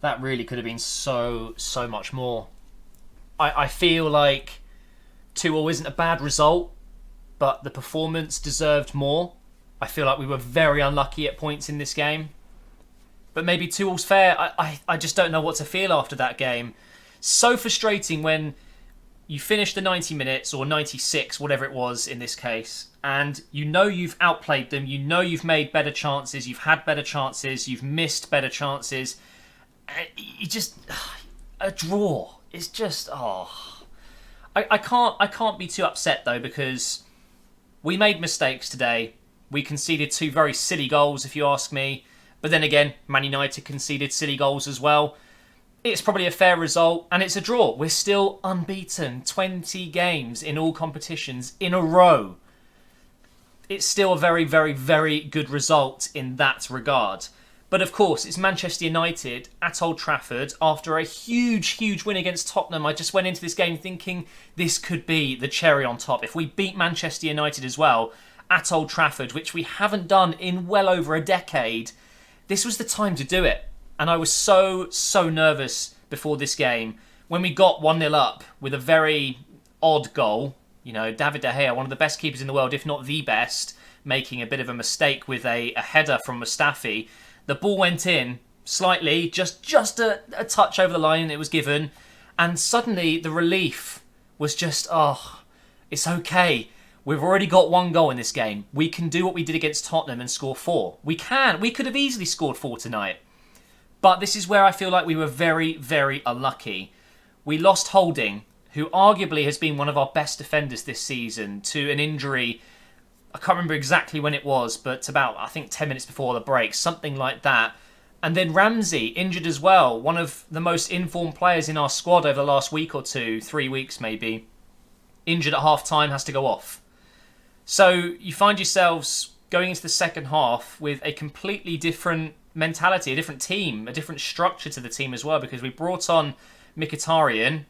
That really could have been so much more. I feel like 2-2 isn't a bad result, but the performance deserved more. I feel like we were very unlucky at points in this game. But maybe 2-2's fair. I just don't know what to feel after that game. So frustrating when you finish the 90 minutes or 96, whatever it was in this case, and you know you've outplayed them, you know you've made better chances, you've had better chances, you've missed better chances. You just... a draw. It's just... I can't be too upset though, because we made mistakes today. We conceded 2 very silly goals, if you ask me. But then again, Man United conceded silly goals as well. It's probably a fair result, and it's a draw. We're still unbeaten. 20 games in all competitions in a row. It's still a very, very, very good result in that regard. But of course, it's Manchester United at Old Trafford after a huge win against Tottenham. I just went into this game thinking this could be the cherry on top. If we beat Manchester United as well at Old Trafford, which we haven't done in well over a decade, this was the time to do it. And I was so nervous before this game. When we got 1-0 up with a very odd goal, you know, David De Gea, one of the best keepers in the world, if not the best, making a bit of a mistake with a header from Mustafi. The ball went in slightly, just a touch over the line, it was given. And suddenly the relief was just, it's okay. We've already got 1 goal in this game. We can do what we did against Tottenham and score 4. We can. We could have easily scored 4 tonight. But this is where I feel like we were very, very unlucky. We lost Holding, who arguably has been one of our best defenders this season, to an injury. I can't remember exactly when it was, but about, I think, 10 minutes before the break, something like that. And then Ramsey, injured as well, one of the most informed players in our squad over the last week or 2, 3 weeks maybe, injured at half-time, has to go off. So you find yourselves going into the second half with a completely different mentality, a different team, a different structure to the team as well, because we brought on Mkhitaryan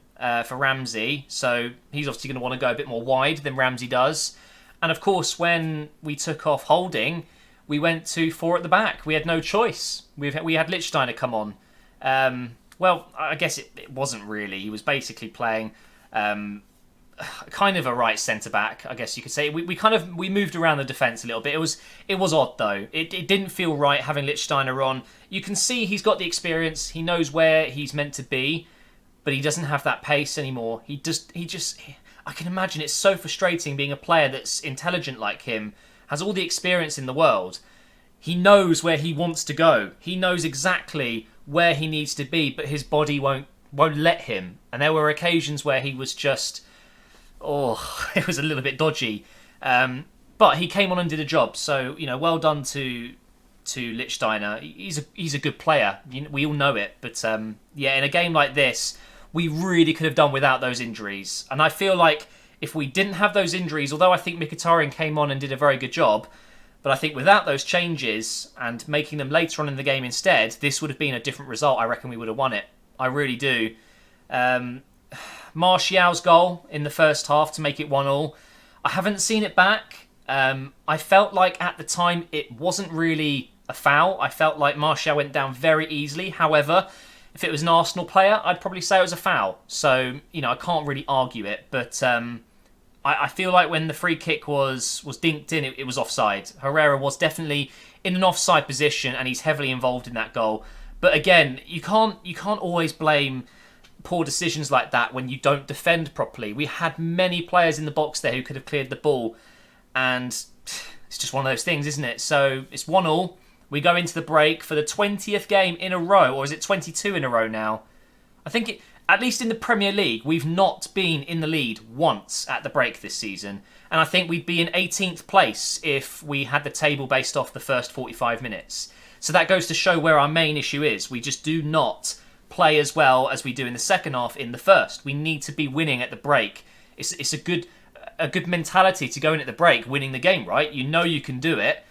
for Ramsey, so he's obviously going to want to go a bit more wide than Ramsey does. And of course, when we took off Holding, we went to 4 at the back. We had no choice. We had Lichtsteiner come on. Well, I guess it wasn't really. He was basically playing kind of a right centre-back, I guess you could say. We moved around the defence a little bit. It was odd, though. It didn't feel right having Lichtsteiner on. You can see he's got the experience. He knows where he's meant to be, but he doesn't have that pace anymore. I can imagine it's so frustrating being a player that's intelligent like him, has all the experience in the world. He knows where he wants to go. He knows exactly where he needs to be, but his body won't let him. And there were occasions where he was just... it was a little bit dodgy. But he came on and did a job. So, well done to Lichtsteiner. He's a good player. We all know it. But, in a game like this, we really could have done without those injuries. And I feel like if we didn't have those injuries, although I think Mkhitaryan came on and did a very good job, but I think without those changes and making them later on in the game instead, this would have been a different result. I reckon we would have won it. I really do. Martial's goal in the first half to make it 1-1. I haven't seen it back. I felt like at the time it wasn't really a foul. I felt like Martial went down very easily. However, if it was an Arsenal player, I'd probably say it was a foul. So, I can't really argue it. But I feel like when the free kick was dinked in, it was offside. Herrera was definitely in an offside position, and he's heavily involved in that goal. But again, you can't always blame poor decisions like that when you don't defend properly. We had many players in the box there who could have cleared the ball, and it's just one of those things, isn't it? So it's 1-1. We go into the break for the 20th game in a row, or is it 22 in a row now? I think at least in the Premier League, we've not been in the lead once at the break this season. And I think we'd be in 18th place if we had the table based off the first 45 minutes. So that goes to show where our main issue is. We just do not play as well as we do in the second half in the first. We need to be winning at the break. It's a good mentality to go in at the break, winning the game, right? You know you can do it.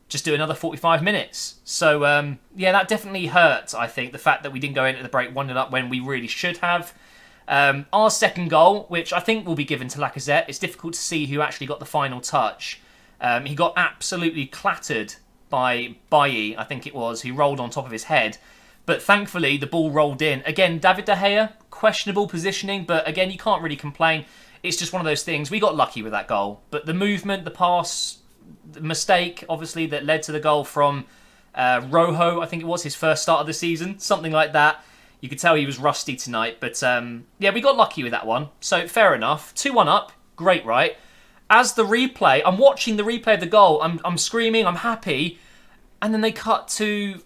Just do another 45 minutes. So, that definitely hurt, I think, the fact that we didn't go in at the break 1-0 up when we really should have. Our second goal, which I think will be given to Lacazette, it's difficult to see who actually got the final touch. He got absolutely clattered by Bailly, I think it was, who rolled on top of his head. But thankfully, the ball rolled in. Again, David De Gea, questionable positioning, but again, you can't really complain. It's just one of those things. We got lucky with that goal. But the movement, the pass, the mistake, obviously, that led to the goal from Rojo, I think it was his first start of the season, something like that. You could tell he was rusty tonight. But yeah, we got lucky with that one. So fair enough. 2-1 up. Great, right? As the replay, I'm watching the replay of the goal. I'm screaming, I'm happy. And then they cut to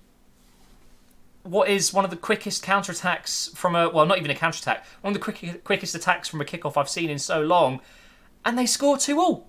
what is one of the quickest counterattacks from a... Well, not even a counterattack. One of the quickest attacks from a kickoff I've seen in so long. And they score 2-2.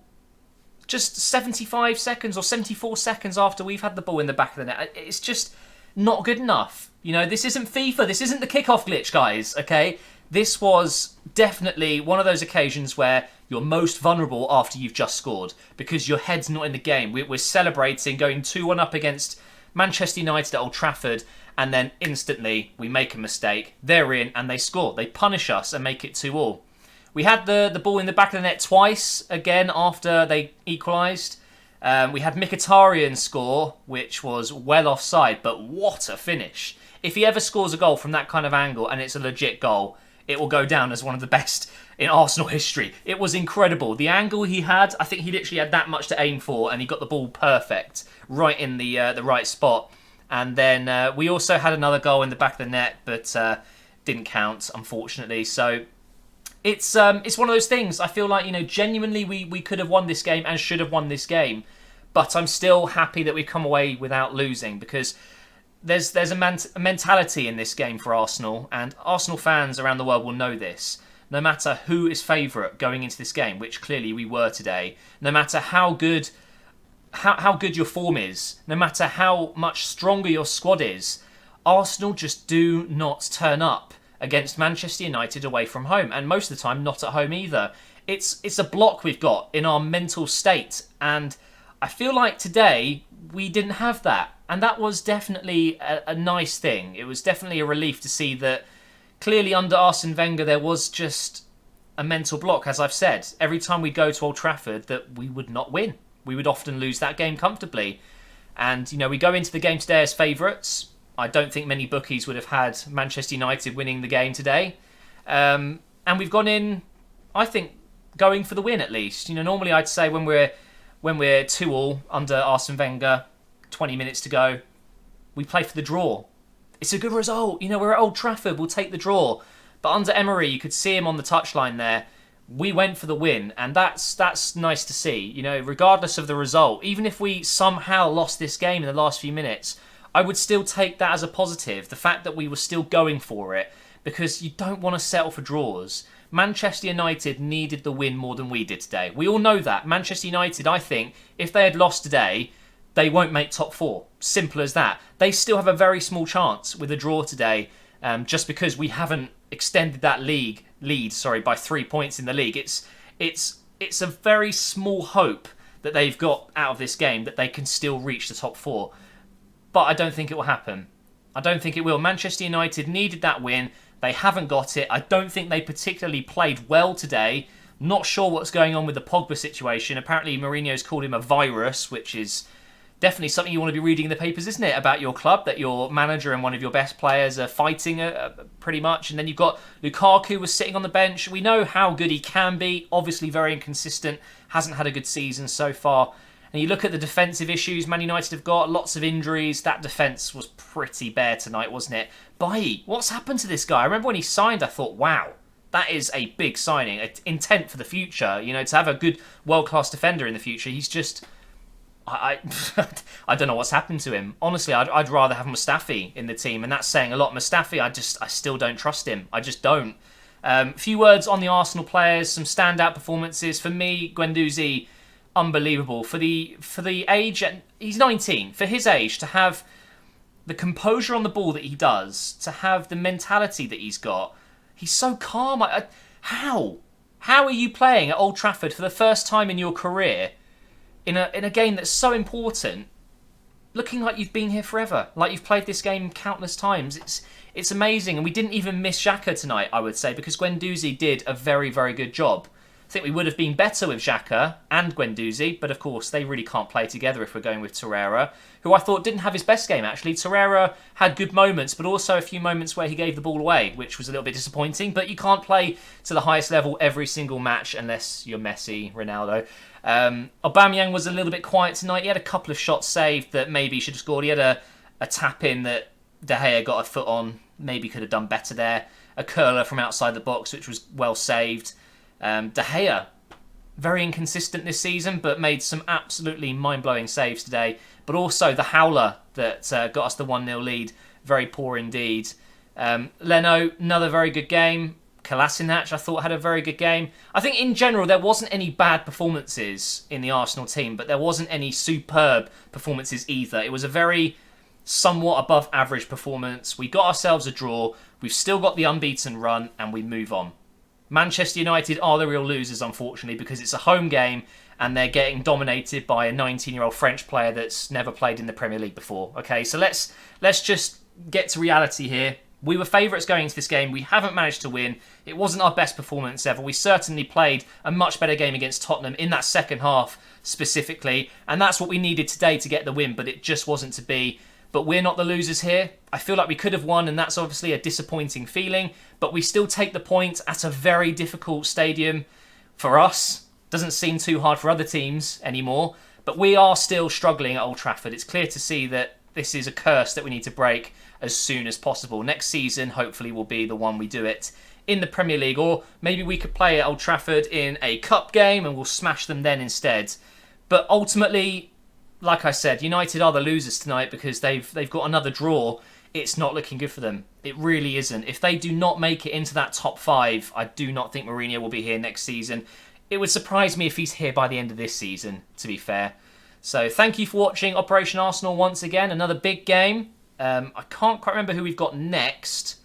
Just 75 seconds or 74 seconds after we've had the ball in the back of the net. It's just not good enough. You know, this isn't FIFA. This isn't the kickoff glitch, guys, okay? This was definitely one of those occasions where you're most vulnerable after you've just scored because your head's not in the game. We're celebrating, going 2-1 up against Manchester United at Old Trafford, and then instantly we make a mistake. They're in and they score. They punish us and make it 2-2. We had the ball in the back of the net twice, again, after they equalised. We had Mkhitaryan score, which was well offside, but what a finish. If he ever scores a goal from that kind of angle and it's a legit goal, it will go down as one of the best in Arsenal history. It was incredible. The angle he had, I think he literally had that much to aim for, and he got the ball perfect, right in the right spot. And then we also had another goal in the back of the net, but didn't count, unfortunately. So it's one of those things. I feel like, you know, genuinely we could have won this game and should have won this game, but I'm still happy that we've come away without losing because there's a mentality in this game for Arsenal, and Arsenal fans around the world will know this. No matter who is favourite going into this game, which clearly we were today, no matter how good your form is, no matter how much stronger your squad is, Arsenal just do not turn up against Manchester United away from home, and most of the time not at home either. It's a block we've got in our mental state, and I feel like today we didn't have that, and that was definitely a nice thing. It was definitely a relief to see that clearly under Arsene Wenger there was just a mental block, as I've said. Every time we go to Old Trafford that we would not win. We would often lose that game comfortably. And, you know, we go into the game today as favourites. I don't think many bookies would have had Manchester United winning the game today. And we've gone in, I think, going for the win at least. You know, normally I'd say when we're 2-2 under Arsene Wenger, 20 minutes to go, we play for the draw. It's a good result. You know, we're at Old Trafford, we'll take the draw. But under Emery, you could see him on the touchline there. We went for the win, and that's nice to see. You know, regardless of the result, even if we somehow lost this game in the last few minutes, I would still take that as a positive. The fact that we were still going for it, because you don't want to settle for draws. Manchester United needed the win more than we did today. We all know that. Manchester United, I think, if they had lost today, they won't make top four. Simple as that. They still have a very small chance with a draw today, just because we haven't extended that lead by 3 points in the league. It's a very small hope that they've got out of this game that they can still reach the top four. But I don't think it will happen. I don't think it will. Manchester United needed that win. They haven't got it. I don't think they particularly played well today. Not sure what's going on with the Pogba situation. Apparently Mourinho's called him a virus, which is definitely something you want to be reading in the papers, isn't it? About your club, that your manager and one of your best players are fighting pretty much. And then you've got Lukaku was sitting on the bench. We know how good he can be. Obviously very inconsistent. Hasn't had a good season so far. And you look at the defensive issues Man United have got, lots of injuries. That defence was pretty bare tonight, wasn't it? Bailly, what's happened to this guy? I remember when he signed, I thought, wow, that is a big signing, an intent for the future. You know, to have a good world-class defender in the future. He's just... I don't know what's happened to him. Honestly, I'd rather have Mustafi in the team, and that's saying a lot. Mustafi, I still don't trust him. I just don't. A few words on the Arsenal players, some standout performances. For me, Guendouzi, unbelievable. For the age, he's 19. For his age, to have the composure on the ball that he does, to have the mentality that he's got, he's so calm. How are you playing at Old Trafford for the first time in your career? In a game that's so important, looking like you've been here forever, like you've played this game countless times. It's amazing, and we didn't even miss Xhaka tonight, I would say, because Guendouzi did a very, very good job. I think we would have been better with Xhaka and Guendouzi, but of course they really can't play together if we're going with Torreira, who I thought didn't have his best game actually. Torreira had good moments, but also a few moments where he gave the ball away, which was a little bit disappointing, but you can't play to the highest level every single match unless you're Messi, Ronaldo. Aubameyang was a little bit quiet tonight. He had a couple of shots saved that maybe he should have scored. He had a tap-in that De Gea got a foot on, maybe could have done better there. A curler from outside the box, which was well saved. De Gea, very inconsistent this season, but made some absolutely mind-blowing saves today. But also the howler that got us the 1-0 lead, very poor indeed. Leno, another very good game. Kolasinac, I thought, had a very good game. I think in general there wasn't any bad performances in the Arsenal team, but there wasn't any superb performances either. It was a very somewhat above average performance. We got ourselves a draw. We've still got the unbeaten run, and we move on. Manchester United are the real losers, unfortunately, because it's a home game and they're getting dominated by a 19-year-old French player that's never played in the Premier League before. Okay, so let's just get to reality here. We were favourites going into this game. We haven't managed to win. It wasn't our best performance ever. We certainly played a much better game against Tottenham in that second half specifically, and that's what we needed today to get the win, but it just wasn't to be. But we're not the losers here. I feel like we could have won, and that's obviously a disappointing feeling, but we still take the point at a very difficult stadium for us. Doesn't seem too hard for other teams anymore, but we are still struggling at Old Trafford. It's clear to see that this is a curse that we need to break as soon as possible. Next season, hopefully, will be the one we do it in the Premier League, or maybe we could play at Old Trafford in a cup game and we'll smash them then instead. But ultimately, like I said, United are the losers tonight because they've got another draw. It's not looking good for them. It really isn't. If they do not make it into that top 5, I do not think Mourinho will be here next season. It would surprise me if he's here by the end of this season, to be fair. So thank you for watching Operation Arsenal once again. Another big game. I can't quite remember who we've got next.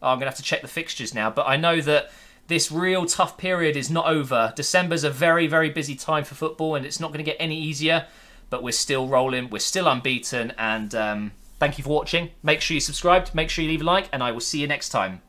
I'm going to have to check the fixtures now. But I know that this real tough period is not over. December's a very, very busy time for football, and it's not going to get any easier. But we're still rolling. We're still unbeaten. And thank you for watching. Make sure you subscribe. Make sure you leave a like. And I will see you next time.